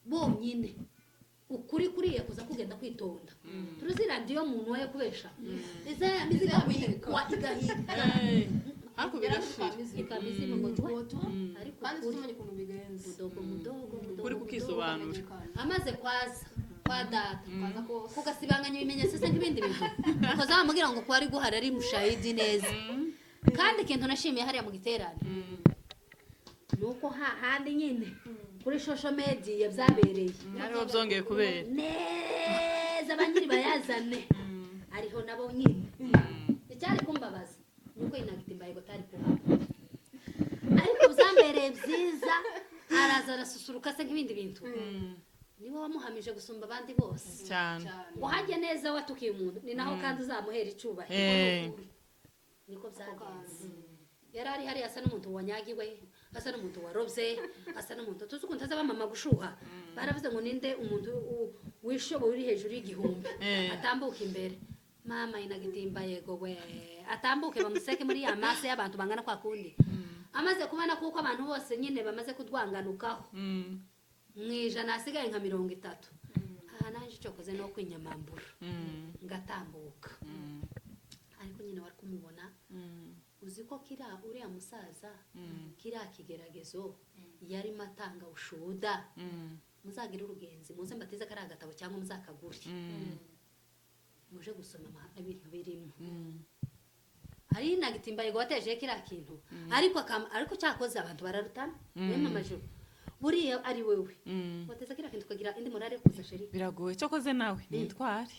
bonyine ukuri kuriye kuza kugenda kwitonda turuzi radiyo muntu wayo kubesha ese miziga kwa igahinda ariko birashira ikamizi mu mutwe ariko kandi tumenye ukuntu bigenze mudogo kuri kukisobanura amaze kwaza kwa data kugasibanganya ibimenyetso se nk'ibindi bintu ukazamubwira ngo kwari guhara ari mushahidi neza kandi ikintu nashimiye hariya mu giterane nuko handi nyine kuri social media byabereye ariho byongeye kubera neza abanyiri bayazane ariho nabo nyine icyari kumbabaza nuko inagitimbaye ngo tari kuhaba ariko byambereye byiza araza arasusuruka se nk'ibindi bintu niwe wamuhamije gusumba abandi bose cyane ngo hajye neza watukiye umuntu ni naho kandi uzamuhera icyubahiro niko byagenze yari ari hariya asa n'umuntu wanyagiwe asa n'umuntu warobye asa n'umuntu tuzi ukuntu azaba mama gushuha baravuze ngo ninde umuntu wishoboye uri hejuru y'igihumbi atambuka imbere mama inagitimba yego we atambuke bamuseke muri ya maso y'abantu bangana kwa kundi amaze kubona kuko abantu bose nyine bamaze kudwanganukaho mwijana hasigaye nka 30 aha naje icyo koze no kwinyamambura ngatambuka ariko nyine wari kumubona uzi ko uriya musaza kiriya kigeragezo yari matanga ushuda muzagira urugenzi muze mbateze kari agatabo cyangwa muzakagure muje gusoma ibintu birimo hari nagitimbaye ngo wateje kiriya kintu ariko cyakoze abantu bararutana mema majuru buriya ari wewe wateza kiriya kintu tukagira indi morale kuza sheri biragoye cyo koze nawe nitware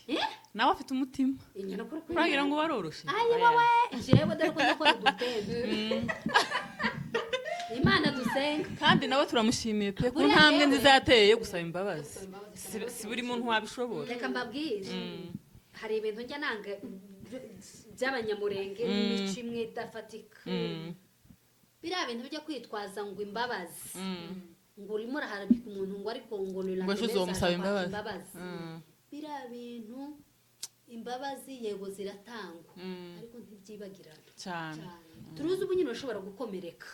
nawe afite umutima inyana kuri uragira ngo waroroshe ayi wowe jewe dore ko nakora dutende Imana dusenga kandi nawe turamushimiye pe ku ntambwe nziza yateye yo gusaba imbabazi si buri muntu wabishobora reka mbabwire hari ibintu njya nanga by'abanyamurenge n'imico imwe idafatika biriya bintu bijya kwitwaza ngo imbabazi ngo urimo uraharabika umuntu ngo ariko ngo uzomusaba imbabazi biriya bintu imbabazi yego ziratangwa ariko ntibyibagirana cyane turuzi ubu nyine ushobora gukomereka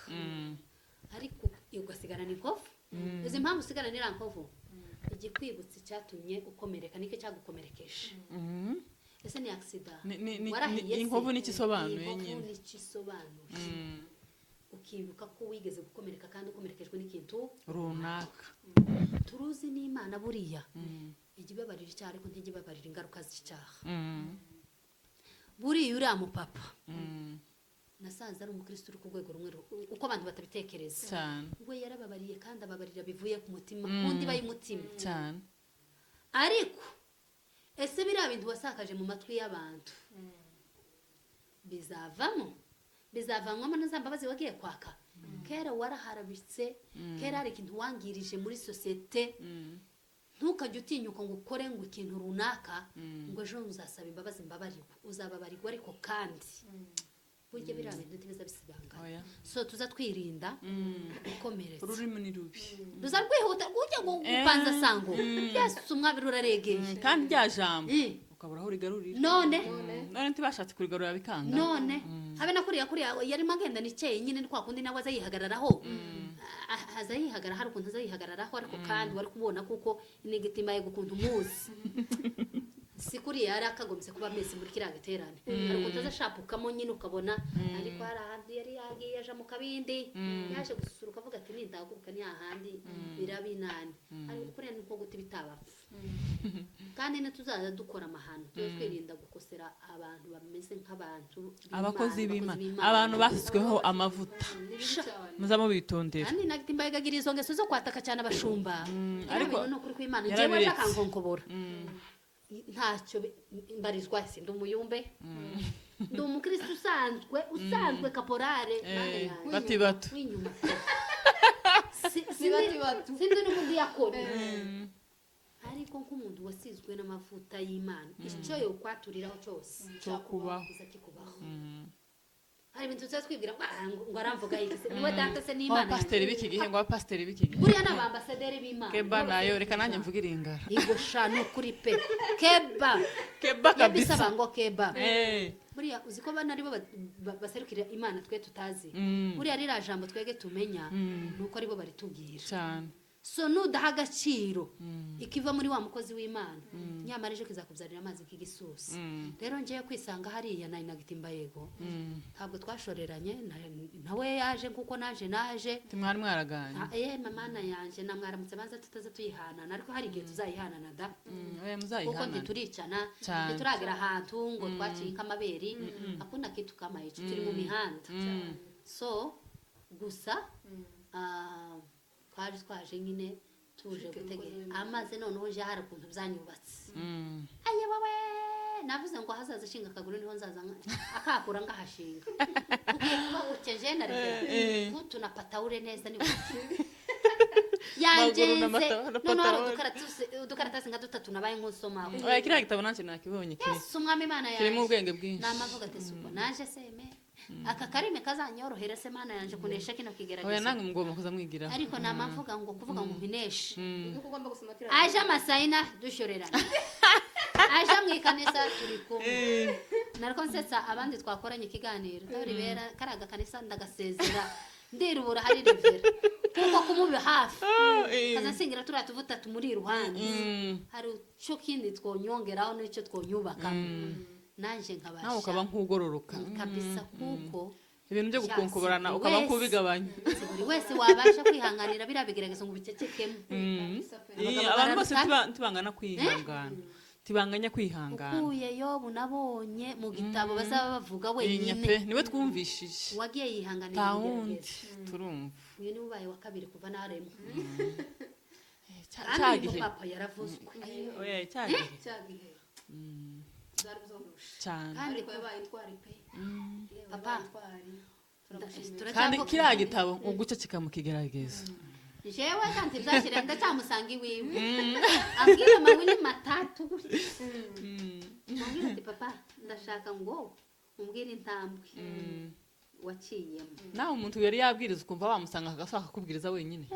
ariko ugasigarana inkovu izi mpamvu usigarana iriya nkovu igikwibutsa cyatumye ukomereka niko cyagukomerekeje ese ni accident inkovu n'ikisobanuye nyine n'ikisobanuye ukibuka ko wigeze gukomereka kandi ukomerekejwe n'ikintu runaka turuzi n'Imana buriya igibabarira icyaha ariko ntigibabarira ingaruka z'icyaha buriya uriya mupapa nasanze ari umukristo uri ku rwego rumwe uko abantu batabitekereza cyane we yarababariye kandi ababarira bivuye ku mutima kundi bayumutima cyane ariko ese biriya bintu wasakaje mu matwi y'abantu bizavanwamo na za mbabazi wagiye kwaka kera waraharabitse kera hari ikintu wangirije muri sosiyete ntukajya utinyuka ngo ukore ngo ikintu runaka ngo ejo uzasaba imbabazi uzababarirwa ariko kandi burya biriya bintu ntibiza bisibangana so tuza twirinda gukomeretsa ururimi ni rubi ruza rwihuta gujya ngo upanza sango byase umwabi ruraregeye kandi rya jambo ukabura aho urigarurira none ntibashatse kurigarurira bikanga none habe nakuriya yari magenda niceye nyine ni kwa kundi nawe azayihagararaho azayihagarara hari ukuntu azayihagararaho ariko kandi wari kubona kuko inigitima ye gukuntu umuzi sikuri yari akagombye kuba amezi muri kiriya giterane ariko utazashapukamo nyine ukabona ariko hari ahandi yari yagiye aja mu kabindi yaje gususuruka avuga ati nindaguruka ni ahandi birabinani ariko kuriya ni nko guta bitabapfa kandi tuzaza dukora amahano twirinda gukosera abantu bameze nk'abantu abakozi b'Imana abantu basizweho amavuta muzamo bitondera kandi nagtimbayegagira izo ngeso zo kwataka cyane abashumba ariko no kuri kw'Imana ngiye yarabiretse. bashaka nkonkobora ntacyo mbarizwa si ndi umuyumbe ndi umukristo usanzwe kaporare bati bato w'inyuma sindi n'umudiyakoni ariko nk'umuntu wasizwe n'amavuta y'Imana icyo yo kwaturiraho cyose cyo kubaho kikubaho hari ibintu tuza twibwira ngo aramvuga iki se niwe data se n'Imana pasiteri b'iki gihe ngo abapasiteri b'iki gihe buriya n'abambasaderi b'Imana keba nayo reka nanjye mvugira ingara Igo shanu kuri pe keba kabisa yabisaba ngo keba eh buriya uzi ko bana aribo baserukira Imana twe tutazi buriya rira jambo twege tumenya nuko aribo baritubwira cyane so nudaha agaciro ikiva muri wa mukozi w'Imana nyamara ejo kizakubzanira amazi nk'igisusi rero ngiye kwisanga hariya nari nagitimba yego ntabwo twashoreranye nawe yaje kuko naje timwari mwaraganye mamana yanje namwaramutse banza tutaza tuyihanana ariko hari igihe tuzayihanana da oya kuko muzayihana ntituricana Cyane. ntituragira ahantu ngo twaciye nk'amaberi akunda kitu kama ico turi mu mihanda so gusa twari twaje nyine tuje gutegera amaze noneho je hari ukuntu byanyubatse aye bawe navuze ngo hazaza shinga akaguru niho nzaza akakura ngahashinga ugiye kuba ukeje na revera kutu na pataure neza ni yanjenze noneho udukaratasi nka dutatu nabaye nk'usoma oya kiriya gitabo nanjye nakibonye Yesu umwami Imana yaje kirimo ubwenge bwinshi namavuga ati suko naje seme aka karime kazanyorohera se Mana yanje kunesha kino oya kigerageza nange mugomba kuza mwigira ariko namavuga ngo kuvuga ngo mpineshe nuko ugomba gusomatira aje amasayina dushorerana aje mwikanisa turi kumwe nariko nsetsa abandi twakoranye ikiganiro tabari bera karaga kanisa ndagasezera ndirubura hari revera kuko kumubi hafi kazasingira turatuvuta tumuri iruhande hari cyo kindi twonyongeraho n'icyo twonyubaka nanje nkabasha nawe ukaba nk'ugororoka kabisa kuko ibintu byo gukonkoborana ukaba nk'ubigabanya buri wese wabasha kwihanganira birabigerageza ngo bicecekemo abantu bose tibangana kwihangana tibanganya kwihangana ukuye Yobu nabonye mu gitabo bazaba bavuga pe wenyine niwe twumvishije wagiye yihanganira nta wundi ibigerageza turumva uyu ni ubaye wa kabiri kuva naremwe cya kandi gihe papa yaravuzwe oya cya gihe cyagihe zari kuzongurusha cyane kandi ariko yabaye intwari pe papa kandi kiriya gitabo uguca kikamukigerageza jewe kandi byashira ndacyamusanga iwiwe abwira amawini matatu ambwira ati papa ndashaka ngo umbwire intambwe waciyemo nawe umuntu yari yabwiriza ukumva wamusanga agashaka kubwiriza wenyine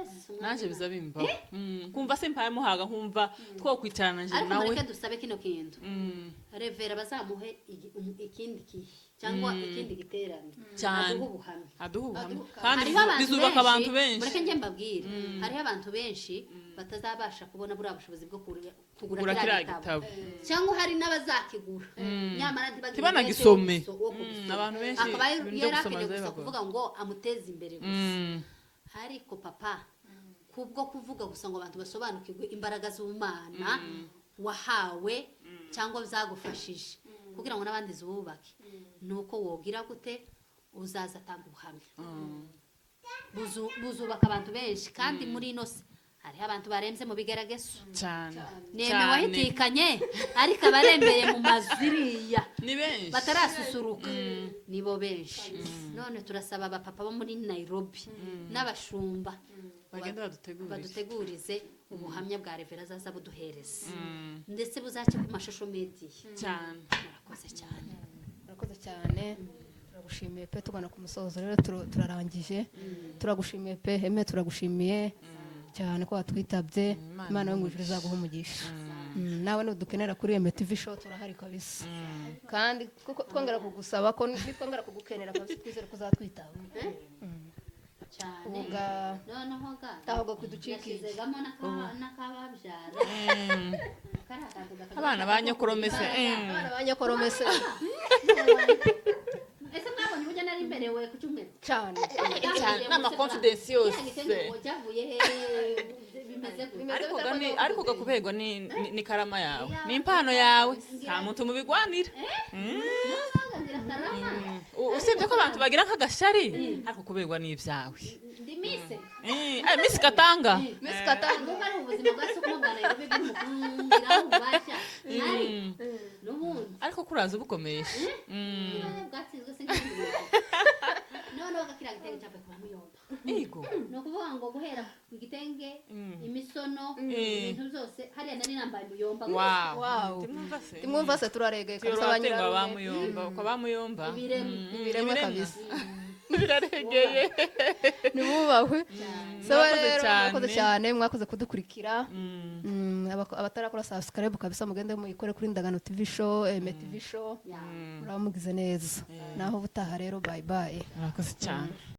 naje biza bimba kumva se mpaye muhaga nkumva twokwicarana nje ariko nawe mureke dusabe kino kintu revera bazamuhe ikindi kihe cyangwa ikindi giterane Cyane. aduha ubuhamya aduha ubuhamya kandi hariho abantu bizubaka abantu benshi mureke njye mbabwire hariho abantu benshi batazabasha kubona buriya bushobozi bwo kugura kugura kiriya kiriya gitabo gitabo cyangwa hari n'abazakigura nyamara Ntibanagisome. gisome Abantu benshi akaba ibintu byo yari gusoma akeneye gusa bizabagoye. kuvuga ngo amuteze imbere gusa ariko papa kubwo kuvuga gusa ngo abantu basobanukirwe imbaraga z'Imana wahawe cyangwa zagufashije kugira ngo n'abandi zububake nuko wogira gute uzaza atanga ubuhamya buzubaka abantu benshi kandi muri ino si hariho abantu barembye mu bigeragezo cyane neme wahitikanye ariko abarembeye mu mazu iriya ni benshi batarasusuruka nibo benshi none turasaba abapapa bo muri Nairobi n'abashumba bagenda badutegurize ubuhamya bwa revera azaza buduhereza ndetse buzace ku mashusho media cyane murakoze cyane murakoze cyane turagushimiye pe tugana ku musozo rero turarangije turagushimiye pe heme turagushimiye cyane ko watwitabye Imana yo mu ijuru izaguha umugisha nawe nudukenera kuri MTV show turahari kabisa kandi kuko twongera kugusaba ko nitwongera kugukenera kabisa twizere kuzatwitaba cyane ubuga noneho ga tahoga kuducikije yashizegamo n'akababyara abana banyokoromese abana banyakoromese ese mwabonye uburyo nari mberewe ku cyumweru cyane n'amakonfidensi yose cyavuye bimeze ariko gakuberwa ni karama yawe ni impano yawe nta muntu mubigwanira usibye ko abantu bagira nk'agashari ariko kuberwa n'ibyawe ndi mise misi gatanga ngo ari ubuzima bwa soko bwa Nairobi bw'umukungira ubasha n'ubundi ariko kuraza ubukomesha bwatsinzwe sinzi noneho gakira gitenge cyape kwa muyomba yego no kuvuga ngo guhera ku gitenge imisono ibintu byose hariya nari nambaye muyomba wow timwumva se turaregeye kabisa abanyira bamuyomba uko bamuyomba ibiremwe kabisa biraregeye nimubahwe sawa rero mwakoze cyane mwakoze kudukurikira abatarakora subscribe kabisa mugende muyikore kuri Ndagano TV show TV show muramugize neza naho butaha rero bye bye murakoze cyane